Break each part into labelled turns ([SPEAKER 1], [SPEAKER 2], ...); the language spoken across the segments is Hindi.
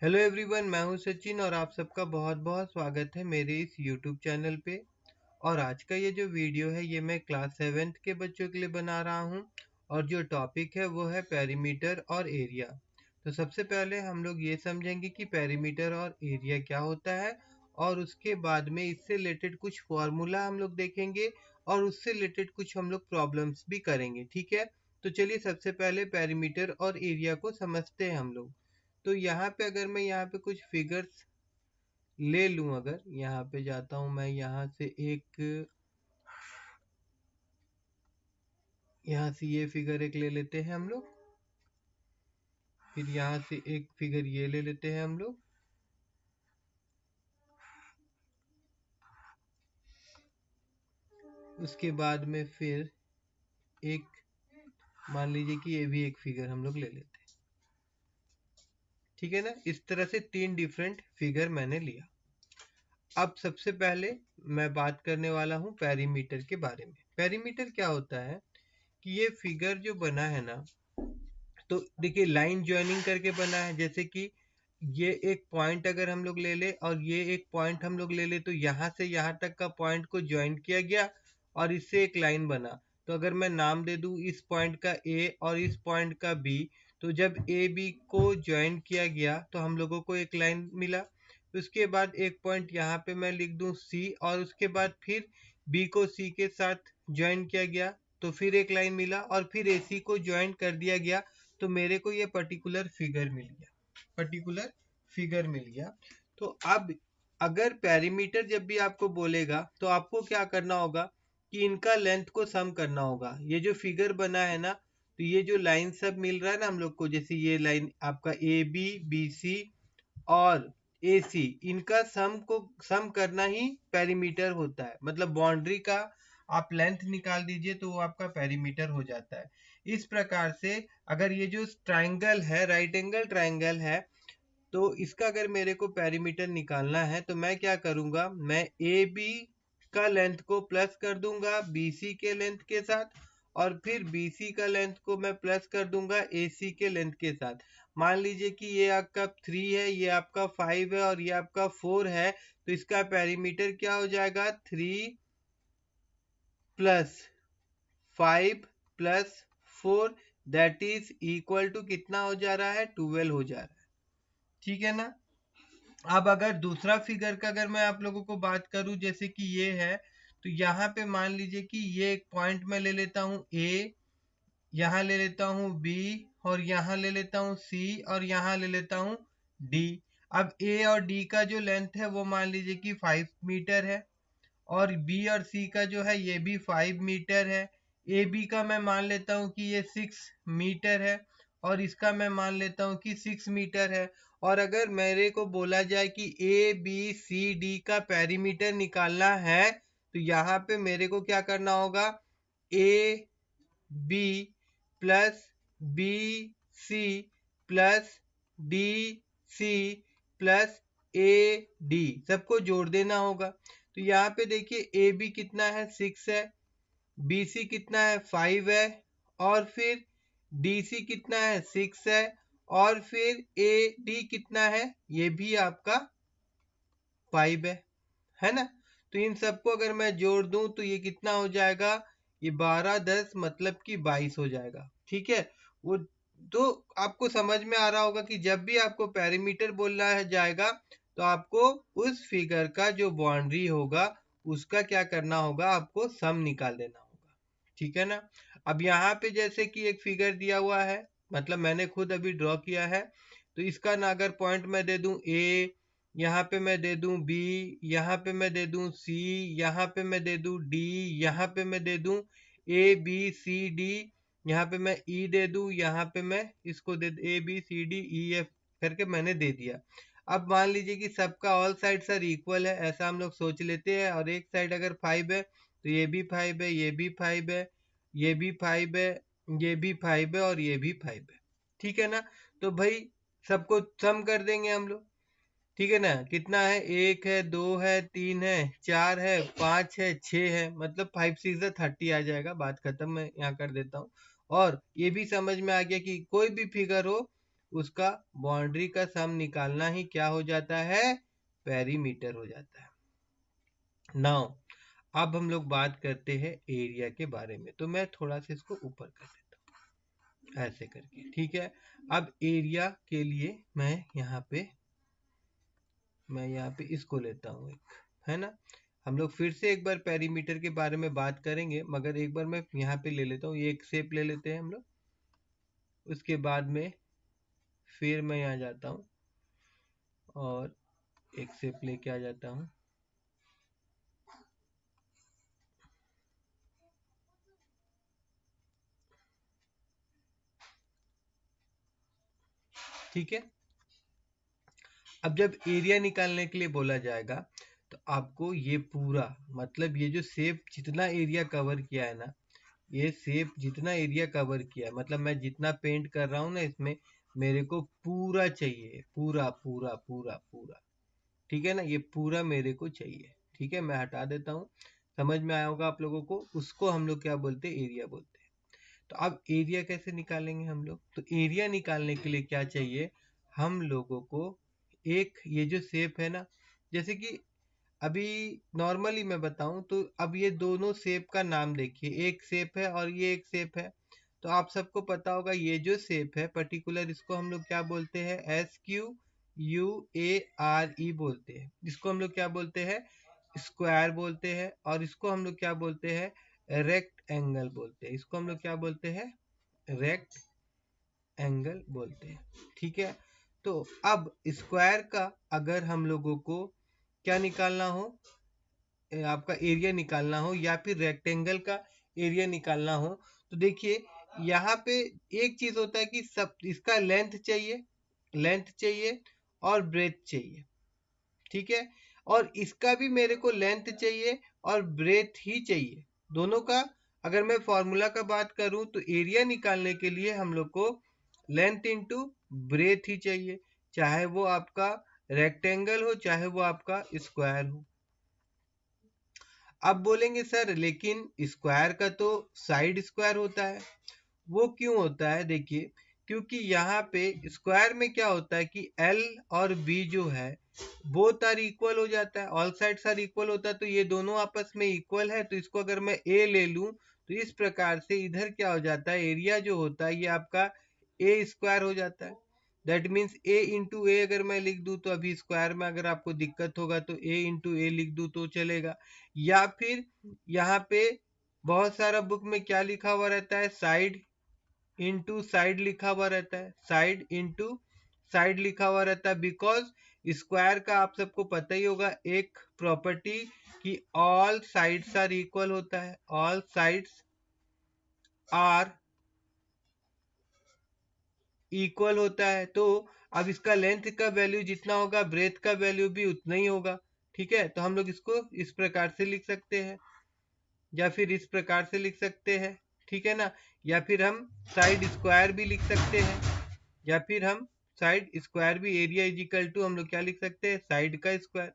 [SPEAKER 1] हेलो एवरीवन, मैं हूं सचिन और आप सबका बहुत बहुत स्वागत है मेरे इस यूट्यूब चैनल पे। और आज का ये जो वीडियो है ये मैं क्लास 7th के बच्चों के लिए बना रहा हूं और जो टॉपिक है वो है पेरीमीटर और एरिया। तो सबसे पहले हम लोग ये समझेंगे कि पेरीमीटर और एरिया क्या होता है और उसके बाद में इससे रिलेटेड कुछ फॉर्मूला हम लोग देखेंगे और उससे रिलेटेड कुछ हम लोग प्रॉब्लम्स भी करेंगे। ठीक है, तो चलिए सबसे पहले पेरीमीटर और एरिया को समझते हैं हम लोग। तो यहाँ पे अगर मैं यहाँ पे कुछ फिगर्स ले लूं, अगर यहाँ पे जाता हूँ मैं, यहाँ से ये फिगर एक ले लेते हैं हम लोग, फिर यहाँ से एक फिगर ये ले लेते हैं हम लोग, उसके बाद में फिर एक, मान लीजिए कि ये भी एक फिगर हम लोग ले लेते हैं। ठीक है ना, इस तरह से 3 डिफरेंट फिगर मैंने लिया। अब सबसे पहले मैं बात करने वाला हूँ पेरीमीटर के बारे में। पेरीमीटर क्या होता है कि ये फिगर जो बना है ना, तो देखिए लाइन ज्वाइनिंग करके बना है। जैसे कि ये एक पॉइंट अगर हम लोग ले ले और ये एक पॉइंट हम लोग ले ले, तो यहाँ से यहाँ तक का पॉइंट को ज्वाइन किया गया और इससे एक लाइन बना। तो अगर मैं नाम दे दूं इस पॉइंट का ए और इस पॉइंट का बी, तो जब ए बी को ज्वाइन किया गया तो हम लोगों को एक लाइन मिला। उसके बाद एक पॉइंट यहाँ पे मैं लिख दूं सी, और उसके बाद फिर बी को सी के साथ ज्वाइन किया गया तो फिर एक लाइन मिला, और फिर ए सी को ज्वाइन कर दिया गया तो मेरे को ये पर्टिकुलर फिगर मिल गया। तो अब अगर पेरीमीटर जब भी आपको बोलेगा तो आपको क्या करना होगा कि इनका लेंथ को सम करना होगा। ये जो फिगर बना है ना, तो ये जो लाइन सब मिल रहा है ना हम लोग को, जैसे ये लाइन आपका ए बी बी सी और ए सी, इनका सम करना ही पेरीमीटर होता है। मतलब बाउंड्री का आप लेंथ निकाल दीजिए तो वो आपका पेरीमीटर हो जाता है। इस प्रकार से अगर ये जो ट्रायंगल है, राइट एंगल ट्रायंगल है, तो इसका अगर मेरे को पेरीमीटर निकालना है तो मैं क्या करूंगा, मैं ए बी का लेंथ को प्लस कर दूंगा बी सी के लेंथ के साथ, और फिर बी सी का लेंथ को मैं प्लस कर दूंगा ए सी के लेंथ के साथ। मान लीजिए कि ये आपका 3 है, ये आपका 5 है और ये आपका 4 है, तो इसका पेरीमीटर क्या हो जाएगा, 3 plus 5 plus 4, that is equal to कितना हो जा रहा है, 12 हो जा रहा है। ठीक है ना। अब अगर दूसरा फिगर का अगर मैं आप लोगों को बात करूं, जैसे कि ये है, तो यहाँ पे मान लीजिए कि ये एक पॉइंट में ले लेता हूँ ए, यहाँ ले लेता हूँ बी, और यहाँ ले लेता हूँ सी, और यहाँ ले लेता हूँ डी। अब ए और डी का जो लेंथ है वो मान लीजिए कि 5 मीटर है, और बी और सी का जो है ये भी 5 मीटर है। ए बी का मैं मान लेता हूँ कि ये 6 मीटर है, और इसका मैं मान लेता हूँ कि 6 मीटर है। और अगर मेरे को बोला जाए कि ए बी सी डी का पेरीमीटर निकालना है, तो यहाँ पे मेरे को क्या करना होगा, A B plus B C plus D C plus A D, सबको जोड़ देना होगा। तो यहाँ पे देखिए ए बी कितना है, 6 है, बी सी कितना है, 5 है, और फिर डी सी कितना है, 6 है, और फिर ए डी कितना है, ये भी आपका 5 है ना। तो इन सबको अगर मैं जोड़ दूं तो ये कितना हो जाएगा, ये 12 10 मतलब कि 22 हो जाएगा। ठीक है, वो तो आपको समझ में आ रहा होगा कि जब भी आपको पेरीमीटर बोलना है जाएगा तो आपको उस फिगर का जो बाउंड्री होगा उसका क्या करना होगा, आपको सम निकाल देना होगा। ठीक है ना। अब यहाँ पे जैसे कि एक फिगर दिया हुआ है, मतलब मैंने खुद अभी ड्रॉ किया है, तो इसका ना अगर पॉइंट मैं दे दूं ए, यहाँ पे मैं दे दूं बी, यहाँ पे मैं दे दूं सी, यहाँ पे मैं दे दूं डी, यहाँ पे मैं दे दूं ए बी सी डी, यहाँ पे मैं ई दे दूं, यहाँ पे मैं इसको दे A B C D E F करके मैंने दे दिया। अब मान लीजिए कि सबका ऑल साइड सर इक्वल है, ऐसा हम लोग सोच लेते हैं, और एक साइड अगर 5 है तो ये भी 5 है, ये भी 5 है, ये भी 5 है, ये भी 5 है, और ये भी 5 है। ठीक है ना। तो भाई सबको सम कर देंगे हम लोग। ठीक है ना, कितना है, 1 है, 2 है, 3 है, 4 है, 5 है, 6 है, मतलब 5 6 30 आ जाएगा। बात खत्म, मैं यहाँ कर देता हूँ। और ये भी समझ में आ गया कि कोई भी फिगर हो उसका बाउंड्री का सम निकालना ही क्या हो जाता है, पेरीमीटर हो जाता है। नाउ अब हम लोग बात करते हैं एरिया के बारे में। तो मैं थोड़ा सा इसको ऊपर कर देता हूँ ऐसे करके, ठीक है। अब एरिया के लिए मैं यहाँ पे इसको लेता हूँ एक, है ना। हम लोग फिर से एक बार पेरीमीटर के बारे में बात करेंगे, मगर एक बार मैं यहाँ पे ले लेता हूँ, ये एक शेप ले लेते हैं हम लोग। उसके बाद में फिर मैं यहाँ जाता हूँ और एक शेप लेके आ जाता हूँ। ठीक है। अब जब एरिया निकालने के लिए बोला जाएगा तो आपको ये पूरा, मतलब ये जो शेप जितना एरिया कवर किया है ना, ये शेप जितना एरिया कवर किया है, मतलब मैं जितना पेंट कर रहा हूँ ना इसमें, मेरे को पूरा चाहिए, पूरा पूरा पूरा पूरा, ठीक है ना। ये पूरा मेरे को चाहिए, ठीक है। मैं हटा देता हूँ, समझ में आया होगा आप लोगों को। उसको हम लोग क्या बोलते हैं, एरिया बोलते हैं। तो अब एरिया कैसे निकालेंगे हम लोग, तो एरिया निकालने के लिए क्या चाहिए हम लोगों को, एक ये जो शेप है ना, जैसे कि अभी नॉर्मली मैं बताऊं तो अब ये दोनों शेप का नाम देखिए, एक शेप है और ये एक शेप है। तो आप सबको पता होगा ये जो शेप है पर्टिकुलर, इसको हम लोग क्या बोलते हैं, SQUARE बोलते हैं। इसको हम लोग क्या बोलते हैं, स्क्वायर बोलते हैं। और इसको हम लोग क्या बोलते हैं, रेक्ट एंगल बोलते हैं। इसको हम लोग क्या बोलते हैं, रेक्ट एंगल बोलते हैं, ठीक है। तो अब स्क्वायर का अगर हम लोगों को क्या निकालना हो, आपका एरिया निकालना हो, या फिर रेक्टेंगल का एरिया निकालना हो, तो देखिए यहाँ पे एक चीज होता है कि सब इसका लेंथ चाहिए और ब्रेथ चाहिए, ठीक है। और इसका भी मेरे को लेंथ चाहिए और ब्रेथ ही चाहिए, दोनों का। अगर मैं फॉर्मूला का बात करूं तो एरिया निकालने के लिए हम लोग को लेंथ इंटू ब्रेथ ही चाहिए, चाहे वो आपका रेक्टेंगल हो चाहे वो आपका स्क्वायर हो। अब बोलेंगे सर लेकिन स्क्वायर का तो साइड स्क्वायर होता है, वो क्यों होता है, देखिए क्योंकि यहाँ पे स्क्वायर में क्या होता है कि L और B जो है बोथ आर इक्वल हो जाता है, ऑल साइड्स आर इक्वल होता है। तो ये दोनों आपस में इक्वल है, तो इसको अगर मैं A ले लूं तो इस प्रकार से इधर क्या हो जाता है, एरिया जो होता है ये आपका A स्क्वायर हो जाता है। दैट मीन्स A इंटू ए अगर मैं लिख दूं, तो अभी स्क्वायर में अगर आपको दिक्कत होगा तो A इंटू ए लिख दूं तो चलेगा। या फिर यहाँ पे बहुत सारा बुक में क्या लिखा हुआ रहता है, साइड इंटू साइड लिखा हुआ रहता है, साइड इंटू साइड लिखा हुआ रहता है। बिकॉज स्क्वायर का आप सबको पता ही होगा एक प्रॉपर्टी कि ऑल साइड्स आर इक्वल होता है, ऑल साइड्स आर इक्वल होता है। तो अब इसका लेंथ का वैल्यू जितना होगा ब्रेथ का वैल्यू भी उतना ही होगा, ठीक है। तो हम लोग इसको इस प्रकार से लिख सकते हैं या फिर इस प्रकार से लिख सकते हैं, ठीक है ना। या फिर हम साइड स्क्वायर भी लिख सकते हैं, या फिर हम साइड स्क्वायर भी, एरिया इज इक्वल टू हम लोग क्या लिख सकते हैं, साइड का स्क्वायर।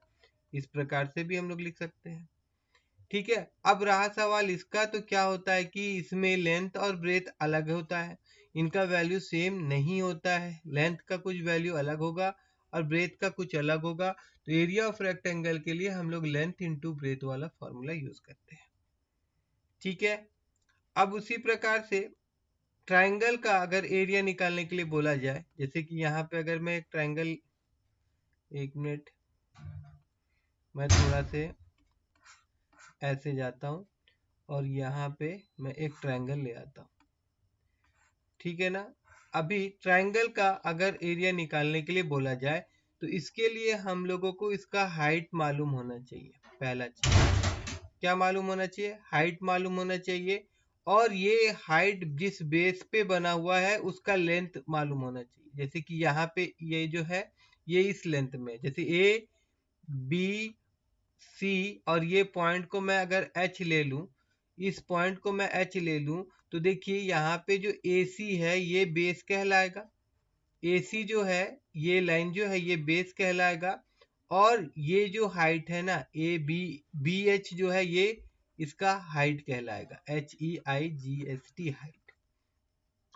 [SPEAKER 1] इस प्रकार से भी हम लोग लिख सकते हैं, ठीक है। अब रहा सवाल इसका, तो क्या होता है कि इसमें लेंथ और ब्रेथ अलग होता है, इनका वैल्यू सेम नहीं होता है। लेंथ का कुछ वैल्यू अलग होगा और ब्रेथ का कुछ अलग होगा। तो एरिया ऑफ रेक्टेंगल के लिए हम लोग लेंथ इंटू ब्रेथ वाला फॉर्मूला यूज करते हैं, ठीक है। अब उसी प्रकार से ट्राइंगल का अगर एरिया निकालने के लिए बोला जाए, जैसे कि यहाँ पे अगर मैं एक ट्राइंगल, एक मिनट मैं थोड़ा से ऐसे जाता हूँ और यहाँ पे मैं एक ट्राइंगल ले आता हूँ, ठीक है ना। अभी ट्राइंगल का अगर एरिया निकालने के लिए बोला जाए तो इसके लिए हम लोगों को इसका हाइट मालूम होना चाहिए। पहला चीज क्या मालूम होना चाहिए, हाइट मालूम होना चाहिए। और ये हाइट जिस बेस पे बना हुआ है उसका लेंथ मालूम होना चाहिए। जैसे कि यहाँ पे ये जो है ये इस लेंथ में, जैसे ए बी सी, और ये पॉइंट को मैं अगर एच ले लूं, इस पॉइंट को मैं एच ले लूं, तो देखिए यहाँ पे जो ए सी है ये बेस कहलाएगा, ए सी जो है ये लाइन जो है ये बेस कहलाएगा। और ये जो हाइट है ना ए बी बी एच जो है ये इसका हाइट कहलाएगा, HEIGHT हाइट,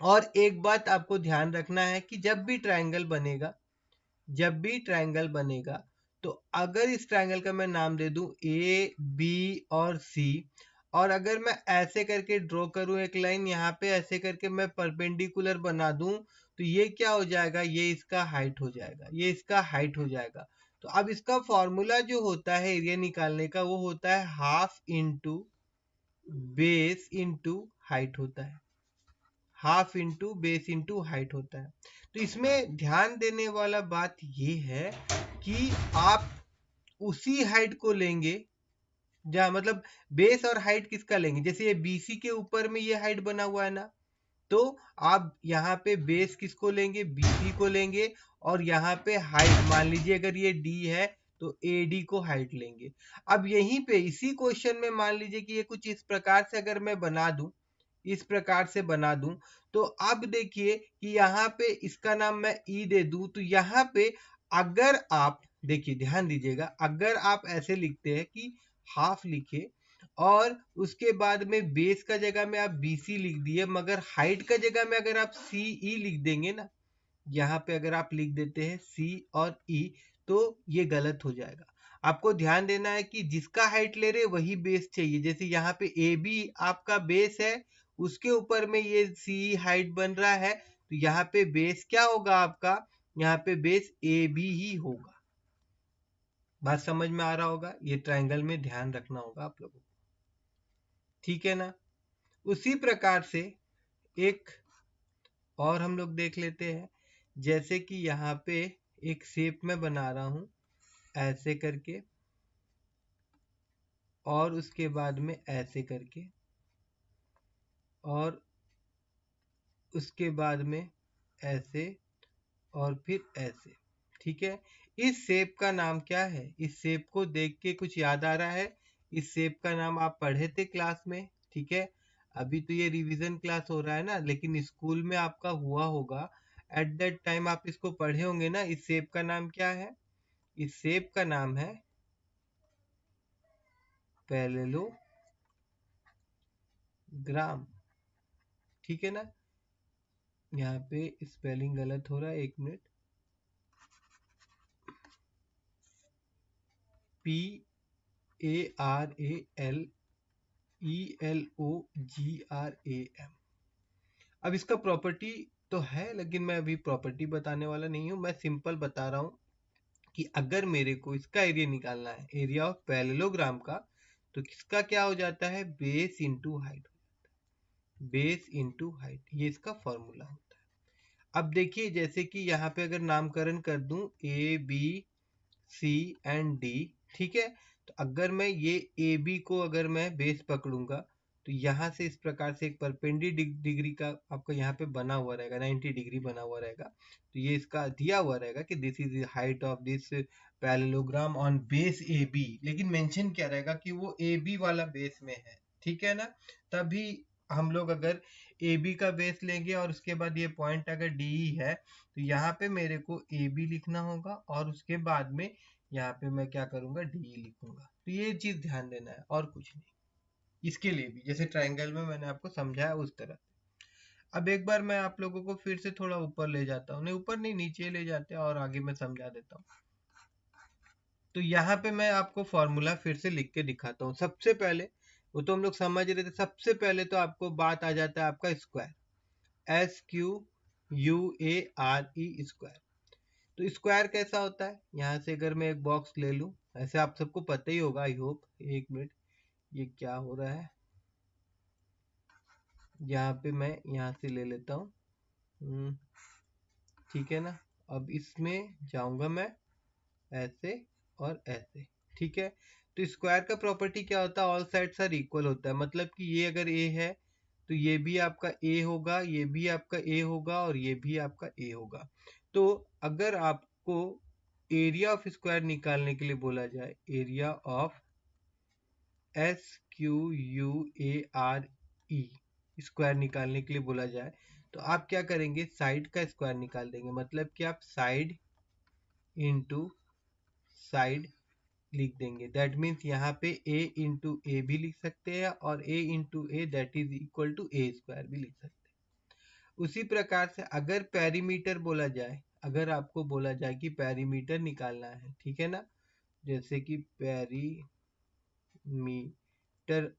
[SPEAKER 1] और एक बात आपको ध्यान रखना है कि जब भी ट्रायंगल बनेगा तो अगर इस ट्रायंगल का मैं नाम दे दूं ए बी और सी, और अगर मैं ऐसे करके ड्रॉ करूं एक लाइन यहाँ पे, ऐसे करके मैं परपेंडिकुलर बना दूं, तो ये क्या हो जाएगा, ये इसका हाइट हो जाएगा, ये इसका हाइट हो जाएगा। तो अब इसका फॉर्मूला जो होता है एरिया निकालने का, वो होता है half into base into height होता है, half into base into height होता है। तो इसमें ध्यान देने वाला बात ये है कि आप उसी हाइट को लेंगे जहाँ, मतलब बेस और हाइट किसका लेंगे, जैसे ये बीसी के ऊपर में ये हाइट बना हुआ है ना, तो आप यहाँ पे बेस किसको लेंगे, बीसी को लेंगे, और यहाँ पे हाइट मान लीजिए अगर ये डी है तो एडी को हाइट लेंगे। अब यहीं पे इसी क्वेश्चन में मान लीजिए कि ये कुछ इस प्रकार से अगर मैं बना दूं, इस प्रकार से बना दूं, तो अब देखिए कि यहाँ पे इसका नाम मैं ई दे दूं, तो यहाँ पे अगर आप देखिए, ध्यान दीजिएगा, अगर आप ऐसे लिखते हैं कि हाफ लिखे और उसके बाद में बेस का जगह में आप BC लिख दिए, मगर हाइट का जगह में अगर आप CE लिख देंगे ना, यहाँ पे अगर आप लिख देते हैं C और E, तो ये गलत हो जाएगा। आपको ध्यान देना है कि जिसका हाइट ले रहे वही बेस चाहिए। जैसे यहाँ पे AB आपका बेस है, उसके ऊपर में ये CE हाइट बन रहा है, तो यहाँ पे बेस क्या होगा आपका, यहाँ पे बेस AB ही होगा। बात समझ में आ रहा होगा, ये ट्रायंगल में ध्यान रखना होगा आप लोगों को, ठीक है ना। उसी प्रकार से एक और हम लोग देख लेते हैं, जैसे कि यहाँ पे एक शेप में बना रहा हूं ऐसे करके, और उसके बाद में ऐसे करके, और उसके बाद में ऐसे, और फिर ऐसे, ठीक है। इस शेप का नाम क्या है, इस शेप को देख के कुछ याद आ रहा है, इस शेप का नाम आप पढ़े थे क्लास में, ठीक है। अभी तो ये रिवीजन क्लास हो रहा है ना, लेकिन स्कूल में आपका हुआ होगा, एट दैट टाइम आप इसको पढ़े होंगे ना। इस शेप का नाम क्या है, इस शेप का नाम है पैरेललोग्राम, ठीक है ना। यहाँ पे स्पेलिंग गलत हो रहा है, एक मिनट, PARALELOGRAM। अब इसका प्रॉपर्टी तो है, लेकिन मैं अभी प्रॉपर्टी बताने वाला नहीं हूँ, मैं सिंपल बता रहा हूँ कि अगर मेरे को इसका एरिया निकालना है, एरिया ऑफ पैरेललोग्राम का, तो किसका क्या हो जाता है, base into height, base into height, ये इसका फॉर्मूला होता है। अब देखिए, जैसे कि यहाँ पे अगर नामकरण कर दूं A B C and D, ठीक है, तो अगर मैं ये AB को अगर मैं बेस पकड़ूंगा, तो यहाँ से इस प्रकार से एक परपेंडिकुलर का आपका यहाँ पे बना हुआ रहेगा, 90 डिग्री बना हुआ रहेगा। तो ये इसका दिया हुआ रहेगा कि this is the height of this parallelogram on base AB, लेकिन मेंशन क्या रहेगा कि वो AB वाला बेस में है, ठीक है ना। तभी हम लोग अगर AB का बेस लेंगे और उसके बाद ये पॉइंट अगर DE है, तो यहाँ पे मेरे को AB लिखना होगा, और उसके बाद में यहाँ पे मैं क्या करूंगा, DE लिखूंगा। तो ये चीज ध्यान देना है, और कुछ नहीं। इसके लिए भी जैसे ट्रायंगल में मैंने आपको समझाया उस तरह। अब एक बार मैं आप लोगों को फिर से थोड़ा ऊपर ले जाता हूँ, नहीं ऊपर नहीं, नीचे ले जाते हैं, और आगे मैं समझा देता हूँ। तो यहाँ पे मैं आपको फॉर्मूला फिर से लिख के दिखाता हूँ। सबसे पहले, वो तो हम लोग समझ रहे थे, सबसे पहले तो आपको बात आ जाता है आपका स्क्वायर, SQUARE स्क्वायर। तो स्क्वायर कैसा होता है, यहाँ से अगर मैं एक बॉक्स ले लूँ, ऐसे आप सबको पता ही होगा आई होप। एक मिनट, ये क्या हो रहा है, यहाँ पे मैं यहाँ से ले लेता हूँ, ठीक है ना। अब इसमें जाऊंगा मैं ऐसे और ऐसे, ठीक है। तो स्क्वायर का प्रॉपर्टी क्या होता है, ऑल साइड्स आर इक्वल होता है, मतलब कि ये अगर ए है तो ये भी आपका ए होगा, ये भी आपका ए होगा, और ये भी आपका ए होगा। तो अगर आपको एरिया ऑफ स्क्वायर निकालने के लिए बोला जाए, एरिया ऑफ SQUARE स्क्वायर निकालने के लिए बोला जाए, तो आप क्या करेंगे, साइड का स्क्वायर निकाल देंगे, मतलब कि आप साइड इंटू साइड लिख देंगे। दैट मीन्स यहाँ पे a इंटू ए भी लिख सकते हैं, और a into A that is equal to A square भी लिख सकते हैं। उसी प्रकार से अगर पेरीमीटर बोला जाए, अगर आपको बोला जाए कि पेरीमीटर निकालना है, ठीक है ना, जैसे कि पेरीमीटर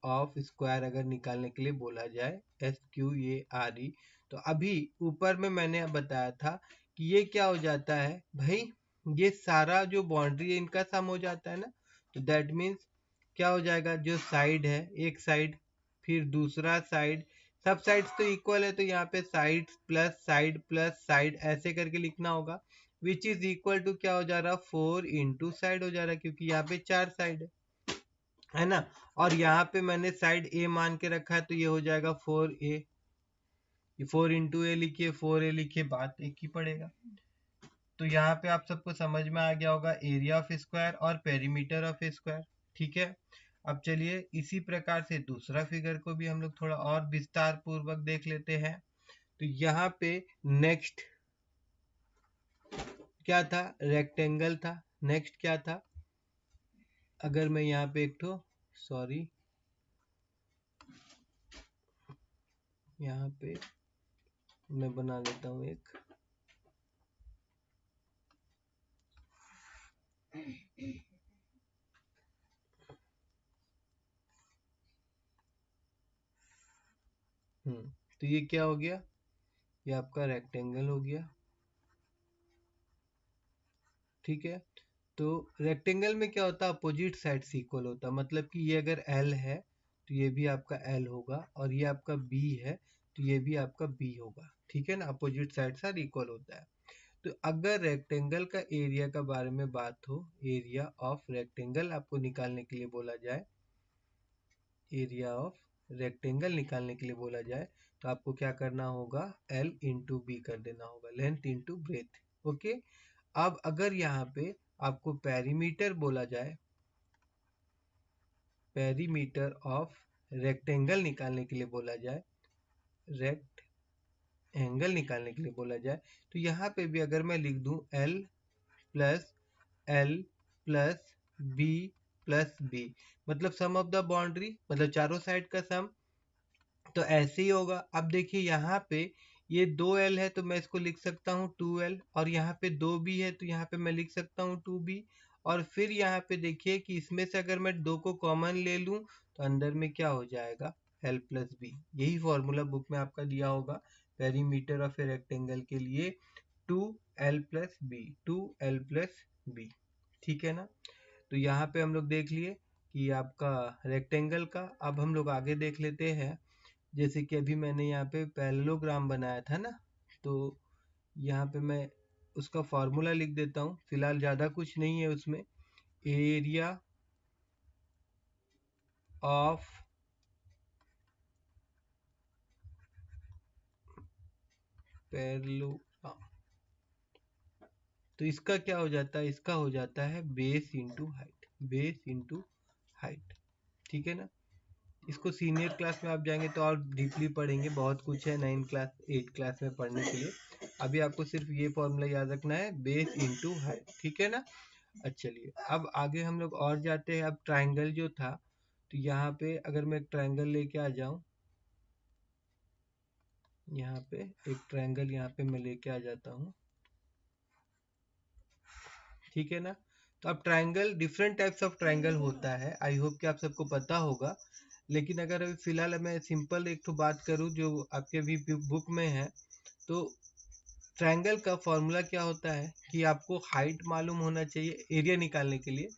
[SPEAKER 1] ऑफ स्क्वायर अगर निकालने के लिए बोला जाए, SQARE, तो अभी ऊपर में मैंने बताया था कि ये क्या हो जाता है भाई, ये सारा जो बाउंड्री है इनका सम हो जाता है ना। तो दैट मीन्स क्या हो जाएगा, जो साइड है, एक साइड फिर दूसरा साइड, सब साइड्स तो इक्वल है, तो यहाँ पे साइड प्लस साइड ऐसे करके लिखना होगा, विच इज इक्वल टू क्या हो जा रहा है, 4 इंटू साइड हो जा रहा है, क्योंकि यहाँ पे 4 साइड है ना। और यहाँ पे मैंने साइड ए मान के रखा है, तो ये हो जाएगा 4A, 4 इंटू ए लिखिए, 4A लिखिए, बात एक ही पड़ेगा। तो यहाँ पे आप सबको समझ में आ गया होगा एरिया ऑफ स्क्वायर और पेरीमीटर ऑफ स्क्वायर, ठीक है। अब चलिए इसी प्रकार से दूसरा फिगर को भी हम लोग थोड़ा और विस्तार पूर्वक देख लेते हैं। तो यहाँ पे नेक्स्ट क्या था, रेक्टेंगल था। नेक्स्ट क्या था, अगर मैं यहाँ पे एक तो सॉरी, यहाँ पे मैं बना लेता हूँ एक, तो ये क्या हो गया, ये आपका रेक्टेंगल हो गया, ठीक है। तो रेक्टेंगल में क्या होता है, अपोजिट साइड से इक्वल होता है, मतलब कि ये अगर L है तो ये भी आपका L होगा, और ये आपका B है तो ये भी आपका B होगा, ठीक है ना, अपोजिट साइड से इक्वल होता है। तो अगर रेक्टेंगल का एरिया का बारे में बात हो, एरिया ऑफ रेक्टेंगल आपको निकालने के लिए बोला जाए, एरिया ऑफ रेक्टेंगल निकालने के लिए बोला जाए, तो आपको क्या करना होगा, L इंटू बी कर देना होगा, लेंथ इंटू ब्रेथ, ओके। अब अगर यहाँ पे आपको पेरीमीटर बोला जाए, पेरीमीटर ऑफ रेक्टेंगल निकालने के लिए बोला जाए, रेक्टेंगल निकालने के लिए बोला जाए, तो यहाँ पे भी अगर मैं लिख दूं L plus B plus B, मतलब सम ऑफ द बाउंड्री, मतलब चारों साइड का सम, तो ऐसे ही होगा। अब देखिए यहाँ पे ये 2L है तो मैं इसको लिख सकता हूँ 2L, और यहाँ पे 2B है तो यहाँ पे मैं लिख सकता हूँ 2B, और फिर यहाँ पे देखिए कि इसमें से अगर मैं 2 को कॉमन ले लूँ तो अंदर में क्या हो जाएगा, L प्लस बी। यही फॉर्मूला बुक में आपका दिया होगा पेरीमीटर ऑफ ए रेक्टेंगल के लिए, 2L plus B, 2L plus B, ठीक है ना। तो यहाँ पे हम लोग देख लिए कि आपका रेक्टेंगल का। अब हम लोग आगे देख लेते हैं, जैसे कि अभी मैंने यहाँ पे पैरेललोग्राम बनाया था ना, तो यहाँ पे मैं उसका फॉर्मूला लिख देता हूँ, फिलहाल ज़्यादा कुछ नहीं है उसमें, एरिया ऑफ पैरेललोग्राम, तो इसका क्या हो जाता है, इसका हो जाता है base into height, base into height, ठीक है ना। इसको सीनियर क्लास में आप जाएंगे तो और डीपली पढ़ेंगे, बहुत कुछ है 9 क्लास 8 क्लास में पढ़ने के लिए। अभी आपको सिर्फ ये फॉर्मूला याद रखना है, बेस इंटू हाइट, ठीक है ना। अच्छा चलिए अब आगे हम लोग और जाते हैं। अब ट्राइंगल जो था, तो यहाँ पे अगर मैं एक ट्राइंगल लेके आ जाऊं, यहाँ पे एक ट्राइंगल यहाँ पे मैं लेके आ जाता हूँ, ठीक है ना। तो अब triangle, different types of triangle होता है, आई होप कि आप सबको पता होगा, लेकिन अगर अभी फिलहाल मैं सिंपल एक तो बात करूँ जो आपके भी बुक में है, तो ट्रायंगल का फॉर्मूला क्या होता है कि आपको हाइट मालूम होना चाहिए एरिया निकालने के लिए,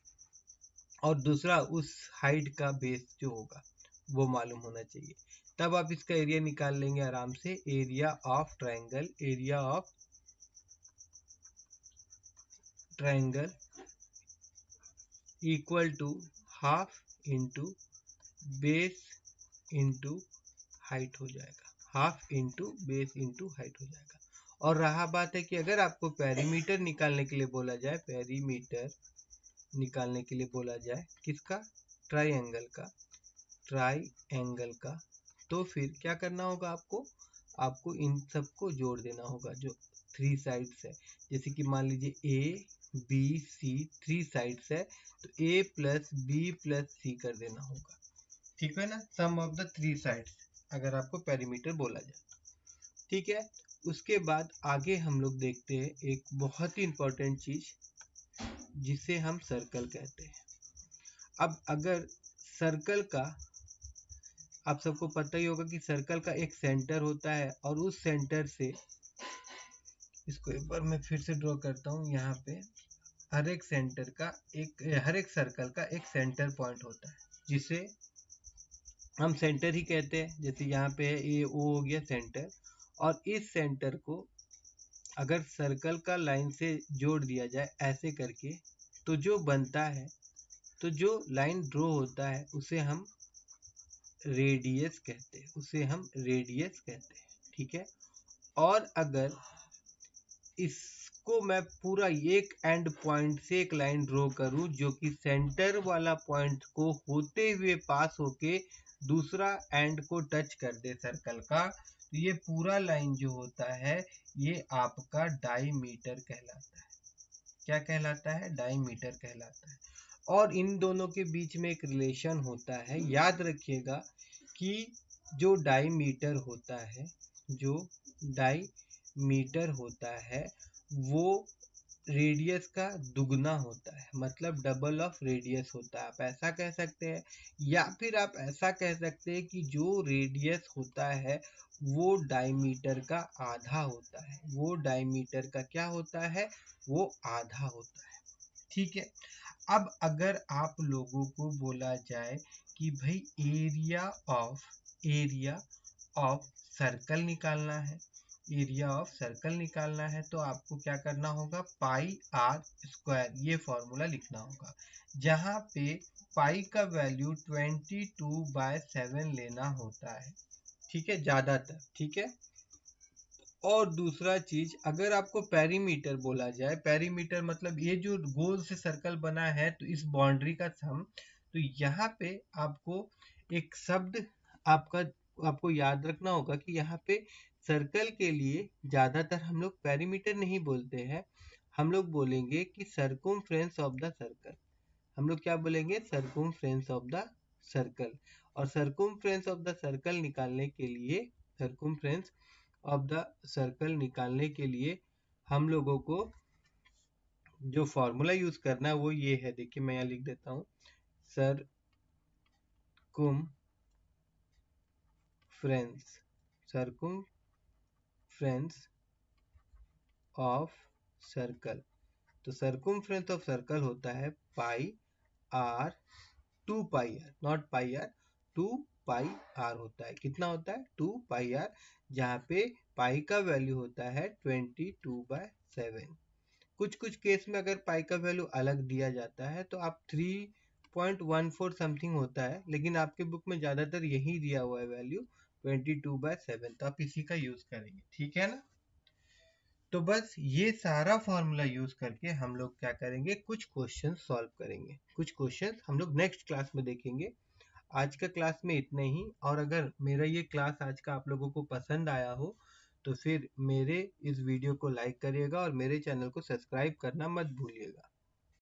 [SPEAKER 1] और दूसरा उस हाइट का बेस जो होगा वो मालूम होना चाहिए, तब आप इसका एरिया निकाल लेंगे आराम से। Area of triangle, area of triangle equal to half into base into height हो जाएगा, half into base into height हो जाएगा। और रहा बात है कि अगर आपको पेरीमीटर निकालने के लिए बोला जाए, पेरीमीटर निकालने के लिए बोला जाए किसका, ट्राइंगल का, ट्राइंगल का, तो फिर क्या करना होगा आपको, आपको इन सबको जोड़ देना होगा जो 3 साइड्स है। जैसे कि मान लीजिए ए बी सी 3 साइड्स है, तो ए प्लस बी प्लस सी कर देना होगा, ठीक है ना, सम ऑफ द 3 साइड्स अगर आपको पेरीमीटर बोला जाए, ठीक है। उसके बाद आगे हम लोग देखते हैं एक बहुत ही इंपॉर्टेंट चीज जिसे हम सर्कल कहते हैं। अब अगर सर्कल का, आप सबको पता ही होगा कि सर्कल का एक सेंटर होता है और उस सेंटर से, इसको एक बार मैं फिर से ड्रॉ करता हूँ। यहाँ पे हर एक सेंटर का हर एक सर्कल का एक सेंटर पॉइंट होता है जिसे हम सेंटर ही कहते हैं। जैसे यहाँ पे है ये ओ हो गया सेंटर, और इस सेंटर को अगर सर्कल का लाइन से जोड़ दिया जाए ऐसे करके, तो जो बनता है, तो जो लाइन ड्रॉ होता है उसे हम रेडियस कहते हैं, उसे हम रेडियस कहते हैं। ठीक है। और अगर इसको मैं पूरा एक एंड पॉइंट से एक लाइन ड्रॉ करूं जो कि सेंटर वाला पॉइंट को होते हुए पास होके दूसरा एंड को टच कर दे सर्कल का, तो ये पूरा लाइन जो होता है ये आपका डायमीटर कहलाता है। क्या कहलाता है? डायमीटर कहलाता है। और इन दोनों के बीच में एक रिलेशन होता है, याद रखिएगा कि जो डायमीटर होता है, जो डायमीटर होता है वो रेडियस का दुगना होता है, मतलब डबल ऑफ रेडियस होता है। आप ऐसा कह सकते हैं, या फिर आप ऐसा कह सकते हैं कि जो रेडियस होता है वो डायमीटर का आधा होता है। वो डायमीटर का क्या होता है? वो आधा होता है। ठीक है। अब अगर आप लोगों को बोला जाए कि भाई एरिया ऑफ सर्कल निकालना है, एरिया ऑफ सर्कल निकालना है, तो आपको क्या करना होगा? पाई आर स्क्वायर, ये फॉर्मूला लिखना होगा, जहाँ पे पाई का वैल्यू 22/7 लेना होता है। ठीक है, ज्यादातर। ठीक है। और दूसरा चीज, अगर आपको पेरीमीटर बोला जाए, पेरीमीटर मतलब ये जो गोल से सर्कल बना है तो इस बाउंड्री का सम, तो यहाँ पे आपको एक शब्द आपको याद रखना होगा कि यहाँ पे सर्कल के लिए ज्यादातर हम लोग पेरीमीटर नहीं बोलते हैं, हम लोग बोलेंगे कि सर्कमफ्रेंस ऑफ द सर्कल। हम लोग क्या बोलेंगे? Circumference of the circle. और सर्कमफ्रेंस ऑफ द सर्कल निकालने के लिए, सर्कमफ्रेंस ऑफ द सर्कल निकालने के लिए हम लोगों को जो फॉर्मूला यूज करना है वो ये है। देखिए मैं यहाँ लिख देता हूँ, सर्कमफ्रेंस ऑफ सर्कल। तो सर्कमफ्रेंस ऑफ सर्कल होता है pi r, 2 pi r, not pi r, 2 pi r होता है। कितना होता है? 2 पाई आर, जहाँ पे पाई का वैल्यू होता है 22/7। कुछ कुछ केस में अगर पाई का वैल्यू अलग दिया जाता है तो आप 3.14 समथिंग होता है, लेकिन आपके बुक में ज़्यादातर यही दिया हुआ है वैल्यू 22/7, तो आप इसी का यूज़ करेंगे। ठीक है ना? तो बस ये सारा फॉर्मूला यूज करके हम लोग क्या करेंगे? कुछ क्वेश्चन सॉल्व करेंगे। कुछ क्वेश्चन हम लोग नेक्स्ट क्लास में देखेंगे। आज का क्लास में इतने ही। और अगर मेरा ये क्लास आज का आप लोगों को पसंद आया हो तो फिर मेरे इस वीडियो को लाइक करिएगा और मेरे चैनल को सब्सक्राइब करना मत भूलिएगा।